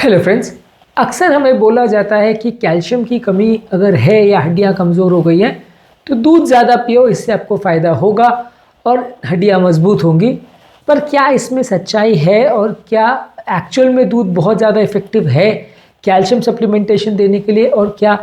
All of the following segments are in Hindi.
हेलो फ्रेंड्स, अक्सर हमें बोला जाता है कि कैल्शियम की कमी अगर है या हड्डियां कमज़ोर हो गई हैं तो दूध ज़्यादा पियो, इससे आपको फ़ायदा होगा और हड्डियां मजबूत होंगी। पर क्या इसमें सच्चाई है और क्या एक्चुअल में दूध बहुत ज़्यादा इफ़ेक्टिव है कैल्शियम सप्लीमेंटेशन देने के लिए, और क्या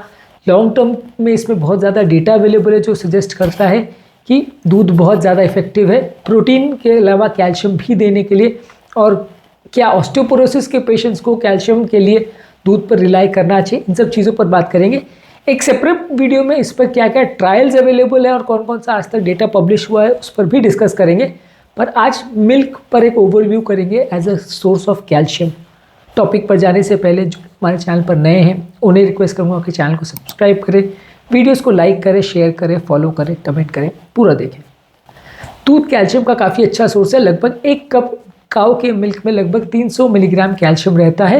लॉन्ग टर्म में इसमें बहुत ज़्यादा डेटा अवेलेबल है जो सजेस्ट करता है कि दूध बहुत ज़्यादा इफ़ेक्टिव है प्रोटीन के अलावा कैल्शियम भी देने के लिए, और क्या ऑस्टियोपोरोसिस के पेशेंट्स को कैल्शियम के लिए दूध पर रिलाई करना चाहिए। इन सब चीज़ों पर बात करेंगे एक सेपरेट वीडियो में। इस पर क्या क्या ट्रायल्स अवेलेबल है और कौन कौन सा आज तक डेटा पब्लिश हुआ है उस पर भी डिस्कस करेंगे। पर आज मिल्क पर एक ओवरव्यू करेंगे as a source of calcium. Topic पर जाने से पहले जो हमारे चैनल पर नए हैं उन्हें रिक्वेस्ट करूँगा कि चैनल को सब्सक्राइब करें, वीडियोज़ को लाइक करें, शेयर करें, फॉलो करें, कमेंट करें, पूरा देखें। दूध कैल्शियम का काफ़ी अच्छा सोर्स है। लगभग एक कप काऊ के मिल्क में लगभग 300 मिलीग्राम कैल्शियम रहता है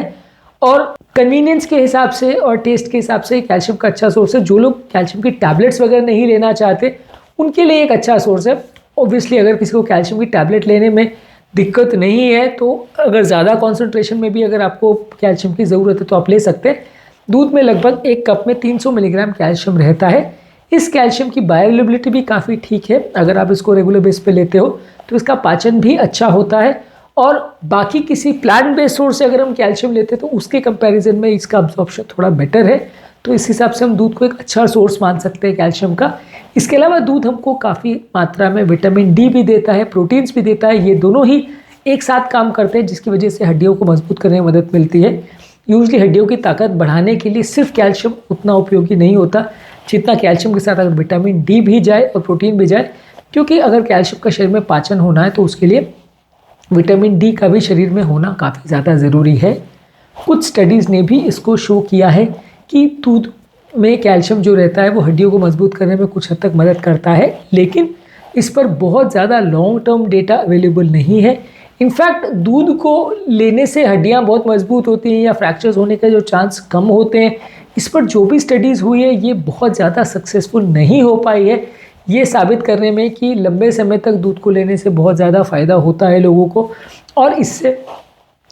और कन्वीनियंस के हिसाब से और टेस्ट के हिसाब से कैल्शियम का अच्छा सोर्स है। जो लोग कैल्शियम की टैबलेट्स वगैरह नहीं लेना चाहते उनके लिए एक अच्छा सोर्स है। ऑब्वियसली अगर किसी को कैल्शियम की टैबलेट लेने में दिक्कत नहीं है तो अगर ज़्यादा कॉन्सेंट्रेशन में भी अगर आपको कैल्शियम की ज़रूरत है तो आप ले सकते हैं। दूध में लगभग एक कप में 300 मिलीग्राम कैल्शियम रहता है। इस कैल्शियम की बायोअवेलेबिलिटी भी काफ़ी ठीक है। अगर आप इसको रेगुलर बेस पे लेते हो तो इसका पाचन भी अच्छा होता है, और बाकी किसी प्लांट बेस्ड सोर्स से अगर हम कैल्शियम लेते हैं तो उसके कंपैरिजन में इसका अब्जॉर्प्शन थोड़ा बेटर है। तो इस हिसाब से हम दूध को एक अच्छा सोर्स मान सकते हैं कैल्शियम का। इसके अलावा दूध हमको काफ़ी मात्रा में विटामिन डी भी देता है, प्रोटीन्स भी देता है। ये दोनों ही एक साथ काम करते हैं जिसकी वजह से हड्डियों को मजबूत करने में मदद मिलती है। यूजली हड्डियों की ताकत बढ़ाने के लिए सिर्फ कैल्शियम उतना उपयोगी नहीं होता जितना कैल्शियम के साथ अगर विटामिन डी भी जाए और प्रोटीन भी जाए, क्योंकि अगर कैल्शियम का शरीर में पाचन होना है तो उसके लिए विटामिन डी का भी शरीर में होना काफ़ी ज़्यादा ज़रूरी है। कुछ स्टडीज़ ने भी इसको शो किया है कि दूध में कैल्शियम जो रहता है वो हड्डियों को मजबूत करने में कुछ हद तक मदद करता है, लेकिन इस पर बहुत ज़्यादा लॉन्ग टर्म डेटा अवेलेबल नहीं है। इनफैक्ट दूध को लेने से हड्डियाँ बहुत मजबूत होती हैं या फ्रैक्चर्स होने के जो चांस कम होते हैं, इस पर जो भी स्टडीज़ हुई है ये बहुत ज़्यादा सक्सेसफुल नहीं हो पाई है ये साबित करने में कि लंबे समय तक दूध को लेने से बहुत ज़्यादा फ़ायदा होता है लोगों को, और इससे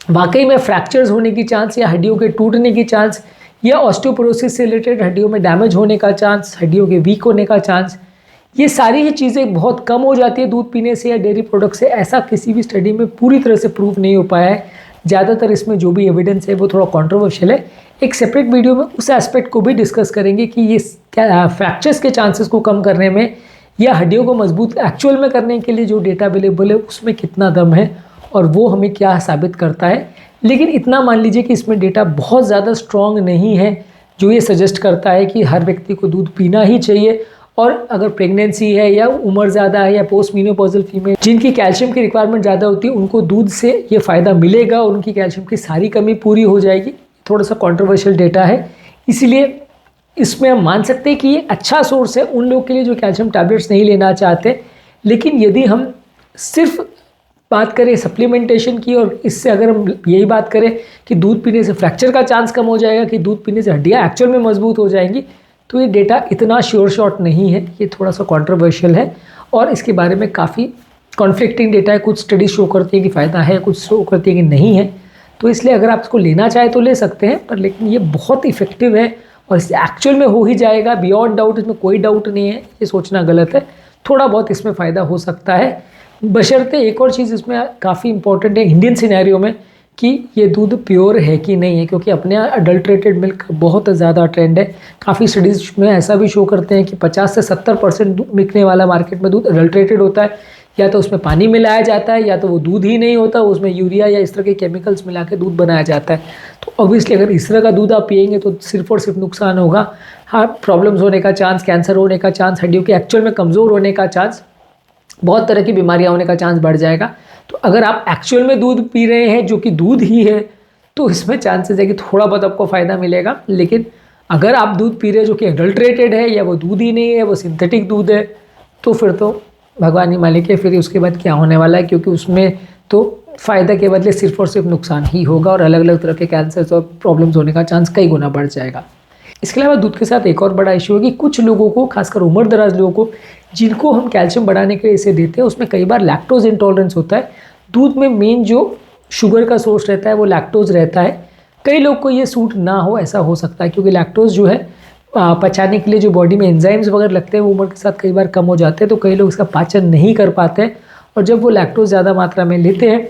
वाकई में फ्रैक्चर्स होने की चांस या हड्डियों के टूटने की चांस या ऑस्टियोपोरोसिस से रिलेटेड हड्डियों में डैमेज होने का चांस, हड्डियों के वीक होने का चांस, ये सारी ही चीज़ें बहुत कम हो जाती है दूध पीने से या डेयरी प्रोडक्ट से। ऐसा किसी भी स्टडी में पूरी तरह से प्रूव नहीं हो पाया है। ज़्यादातर इसमें जो भी एविडेंस है वो थोड़ा कंट्रोवर्शियल है। एक सेपरेट वीडियो में उस एस्पेक्ट को भी डिस्कस करेंगे कि ये फ्रैक्चर्स के चांसेस को कम करने में या हड्डियों को मजबूत एक्चुअल में करने के लिए जो डेटा अवेलेबल है उसमें कितना दम है और वो हमें क्या साबित करता है। लेकिन इतना मान लीजिए कि इसमें डेटा बहुत ज़्यादा स्ट्रॉन्ग नहीं है जो ये सजेस्ट करता है कि हर व्यक्ति को दूध पीना ही चाहिए, और अगर प्रेगनेंसी है या उम्र ज़्यादा है या पोस्ट मीनोपॉजल फीमेल जिनकी कैल्शियम की रिक्वायरमेंट ज़्यादा होती है उनको दूध से ये फ़ायदा मिलेगा और उनकी कैल्शियम की सारी कमी पूरी हो जाएगी। थोड़ा सा कंट्रोवर्शियल डेटा है, इसीलिए इसमें हम मान सकते हैं कि ये अच्छा सोर्स है उन लोगों के लिए जो कैल्शियम टैबलेट्स नहीं लेना चाहते। लेकिन यदि हम सिर्फ बात करें सप्लीमेंटेशन की और इससे अगर हम यही बात करें कि दूध पीने से फ्रैक्चर का चांस कम हो जाएगा, कि दूध पीने से हड्डियाँ एक्चुअल में मजबूत हो जाएंगी, तो ये डेटा इतना श्योर शॉट नहीं है। ये थोड़ा सा कंट्रोवर्शियल है और इसके बारे में काफ़ी कॉन्फ्लिक्टिंग डेटा है। कुछ स्टडी शो करती है कि फ़ायदा है, कुछ शो करती है कि नहीं है। तो इसलिए अगर आप इसको लेना चाहें तो ले सकते हैं, पर लेकिन ये बहुत इफेक्टिव है और इससे एक्चुअल में हो ही जाएगा बियॉन्ड डाउट, इसमें कोई डाउट नहीं है, ये सोचना गलत है। थोड़ा बहुत इसमें फ़ायदा हो सकता है, बशर्ते एक और चीज़ इसमें काफ़ी इंपॉर्टेंट है इंडियन सिनेरियो में कि ये दूध प्योर है कि नहीं है, क्योंकि अपने यहाँ अडल्ट्रेटेड मिल्क बहुत ज़्यादा ट्रेंड है। काफ़ी स्टडीज़ में ऐसा भी शो करते हैं कि 50 से 70% बिकने वाला मार्केट में दूध अडल्ट्रेटेड होता है, या तो उसमें पानी मिलाया जाता है या तो वो दूध ही नहीं होता, उसमें यूरिया या इस तरह के केमिकल्स मिला के दूध बनाया जाता है। तो ऑब्वियसली अगर इस तरह का दूध आप पिएंगे तो सिर्फ और सिर्फ नुकसान होगा। हाँ, प्रॉब्लम्स होने का चांस, कैंसर होने का चांस, हड्डियों के एक्चुअल में कमज़ोर होने का चांस, बहुत तरह की बीमारियाँ होने का चांस बढ़ जाएगा। तो अगर आप एक्चुअल में दूध पी रहे हैं जो कि दूध ही है तो इसमें चांसेस है कि थोड़ा बहुत आपको फ़ायदा मिलेगा। लेकिन अगर आप दूध पी रहे हैं जो कि अडल्ट्रेटेड है या वो दूध ही नहीं है, वो सिंथेटिक दूध है, तो फिर तो भगवान ही मालिक है, फिर उसके बाद क्या होने वाला है, क्योंकि उसमें तो फ़ायदा के बदले सिर्फ और सिर्फ नुकसान ही होगा और अलग अलग तरह के कैंसर्स और प्रॉब्लम्स होने का चांस कई गुना बढ़ जाएगा। इसके अलावा दूध के साथ एक और बड़ा इशू है कि कुछ लोगों को, खासकर उम्र दराज लोगों को, जिनको हम कैल्शियम बढ़ाने के लिए इसे देते हैं, उसमें कई बार लैक्टोज इंटॉलरेंस होता है। दूध में मेन जो शुगर का सोर्स रहता है वो लैक्टोज रहता है। कई लोग को ये सूट ना हो, ऐसा हो सकता है, क्योंकि लैक्टोज जो है पचाने के लिए जो बॉडी में एंजाइम्स वगैरह लगते हैं वो उम्र के साथ कई बार कम हो जाते हैं, तो कई लोग इसका पाचन नहीं कर पाते हैं, और जब वो लैक्टोज ज़्यादा मात्रा में लेते हैं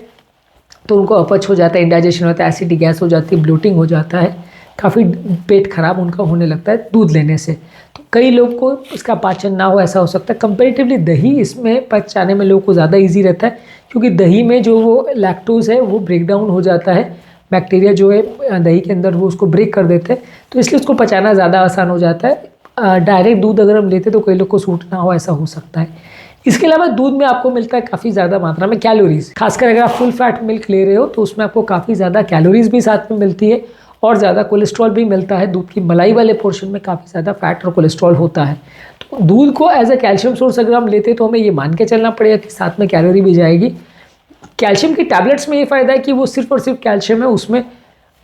तो उनको अपच हो जाता है, इंडाइजेशन होता है, एसिडिक गैस हो जाती है, ब्लोटिंग हो जाता है, काफ़ी पेट खराब उनका होने लगता है दूध लेने से। तो कई लोग को इसका पाचन ना हो, ऐसा हो सकता है। कंपेरेटिवली दही इसमें पचाने में लोगों को ज़्यादा ईजी रहता है, क्योंकि दही में जो वो लैक्टोज है वो ब्रेक डाउन हो जाता है, बैक्टीरिया जो है दही के अंदर वो उसको ब्रेक कर देते हैं, तो इसलिए उसको पचाना ज़्यादा आसान हो जाता है। डायरेक्ट दूध अगर हम लेते तो कई लोग को सूट ना हो, ऐसा हो सकता है। इसके अलावा दूध में आपको मिलता है काफ़ी ज़्यादा मात्रा में कैलोरीज, खासकर अगर आप फुल फैट मिल्क ले रहे हो तो उसमें आपको काफ़ी ज़्यादा कैलोरीज भी साथ में मिलती है, और ज़्यादा कोलेस्ट्रॉल भी मिलता है। दूध की मलाई वाले पोर्शन में काफ़ी ज़्यादा फैट और कोलेस्ट्रॉल होता है। तो दूध को एज अ कैल्शियम सोर्स अगर हम लेते हैं तो हमें ये मान के चलना पड़ेगा कि साथ में कैलोरी भी जाएगी। कैल्शियम की टैबलेट्स में ये फ़ायदा है कि वो सिर्फ और सिर्फ कैल्शियम है, उसमें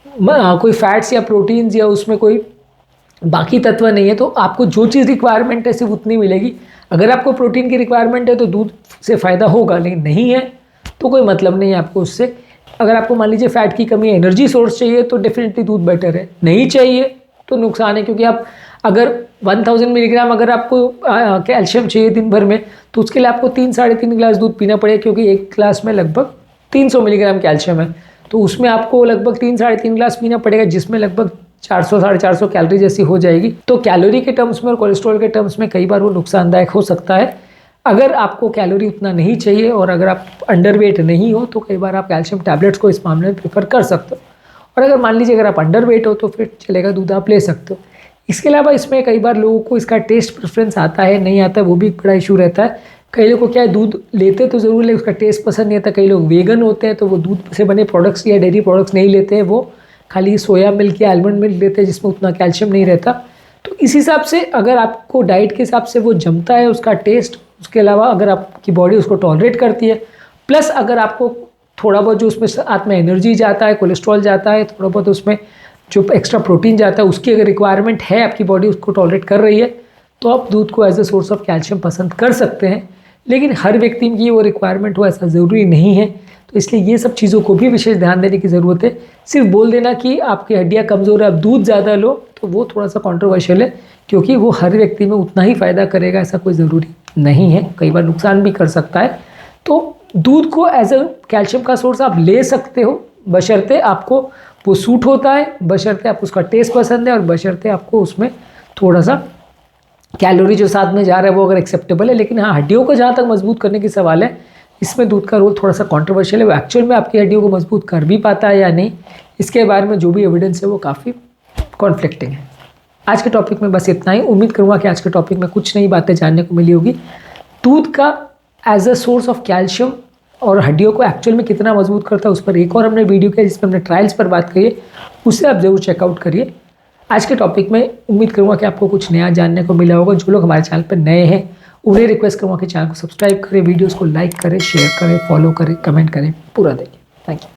कोई फैट्स या प्रोटीन्स या उसमें कोई बाकी तत्व नहीं है, तो आपको जो चीज़ रिक्वायरमेंट है सिर्फ उतनी मिलेगी। अगर आपको प्रोटीन की रिक्वायरमेंट है तो दूध से फ़ायदा होगा, लेकिन नहीं है तो कोई मतलब नहीं है आपको उससे। अगर आपको मान लीजिए फैट की कमी है, एनर्जी सोर्स चाहिए तो डेफिनेटली दूध बेटर है, नहीं चाहिए तो नुकसान है, क्योंकि आप अगर 1000 मिलीग्राम अगर आपको कैल्शियम चाहिए दिन भर में तो उसके लिए आपको 3-3.5 गिलास दूध पीना पड़ेगा, क्योंकि एक गिलास में लगभग 300 मिलीग्राम कैल्शियम है, तो उसमें आपको लगभग 3-3.5 गिलास पीना पड़ेगा, जिसमें लगभग 400-450 कैलोरी जैसी हो जाएगी। तो कैलोरी के टर्म्स में और कोलेस्ट्रॉल के टर्म्स में कई बार वो नुकसानदायक हो सकता है। अगर आपको कैलोरी उतना नहीं चाहिए और अगर आप अंडरवेट नहीं हो तो कई बार आप कैल्शियम टैबलेट्स को इस मामले में प्रेफर कर सकते हो, और अगर मान लीजिए अगर आप अंडरवेट हो तो फिर चलेगा, दूध आप ले सकते हो। इसके अलावा इसमें कई बार लोगों को इसका टेस्ट प्रेफरेंस आता है नहीं आता है, वो भी एक बड़ा इशू रहता है। कई लोगों को क्या है, दूध लेते तो ज़रूर ले, उसका टेस्ट पसंद नहीं आता। कई लोग वेगन होते हैं तो वो दूध से बने प्रोडक्ट्स या डेयरी प्रोडक्ट्स नहीं लेते हैं, वो खाली सोया मिल्क या आलमंड मिल्क लेते हैं जिसमें उतना कैल्शियम नहीं रहता। तो इस हिसाब से अगर आपको डाइट के हिसाब से वो जमता है उसका टेस्ट, उसके अलावा अगर आपकी बॉडी उसको टॉलरेट करती है, प्लस अगर आपको थोड़ा बहुत जो उसमें साथ में एनर्जी जाता है, कोलेस्ट्रॉल जाता है, थोड़ा बहुत उसमें जो एक्स्ट्रा प्रोटीन जाता है, उसकी अगर रिक्वायरमेंट है, आपकी बॉडी उसको टॉलरेट कर रही है, तो आप दूध को as a source of calcium पसंद कर सकते हैं। लेकिन हर व्यक्ति की वो रिक्वायरमेंट हो ऐसा ज़रूरी नहीं है, तो इसलिए ये सब चीज़ों को भी विशेष ध्यान देने की ज़रूरत है। सिर्फ बोल देना कि आपकी हड्डियाँ कमज़ोर है, आप दूध ज़्यादा लो, तो वो थोड़ा सा कॉन्ट्रोवर्शियल है, क्योंकि वो हर व्यक्ति में उतना ही फ़ायदा करेगा ऐसा कोई ज़रूरी नहीं है, कई बार नुकसान भी कर सकता है। तो दूध को एज अ कैल्शियम का सोर्स आप ले सकते हो, बशर्ते आपको वो सूट होता है, बशर्ते आपको उसका टेस्ट पसंद है, और बशर्ते आपको उसमें थोड़ा सा कैलोरी जो साथ में जा रहा है वो अगर एक्सेप्टेबल है। लेकिन हाँ, हड्डियों को जहाँ तक मजबूत करने की सवाल है, इसमें दूध का रोल थोड़ा सा कंट्रोवर्शियल है। वो एक्चुअल में आपकी हड्डियों को मजबूत कर भी पाता है या नहीं, इसके बारे में जो भी एविडेंस है वो काफ़ी कॉन्फ्लिक्टिंग है। आज के टॉपिक में बस इतना ही। उम्मीद करूँगा कि आज के टॉपिक में कुछ नई बातें जानने को मिली होगी। दूध का as a source of calcium और हड्डियों को एक्चुअल में कितना मजबूत करता है उस पर एक और हमने वीडियो किया जिसमें हमने ट्रायल्स पर बात करी है, उसे आप ज़रूर चेकआउट करिए। आज के टॉपिक में उम्मीद करूँगा कि आपको कुछ नया जानने को मिला होगा। जो लोग हमारे चैनल पर नए हैं उन्हें रिक्वेस्ट करूँगा कि चैनल को सब्सक्राइब करें, वीडियोज़ को लाइक करें, शेयर करें, फॉलो करें, कमेंट करें, पूरा देखें। Thank you.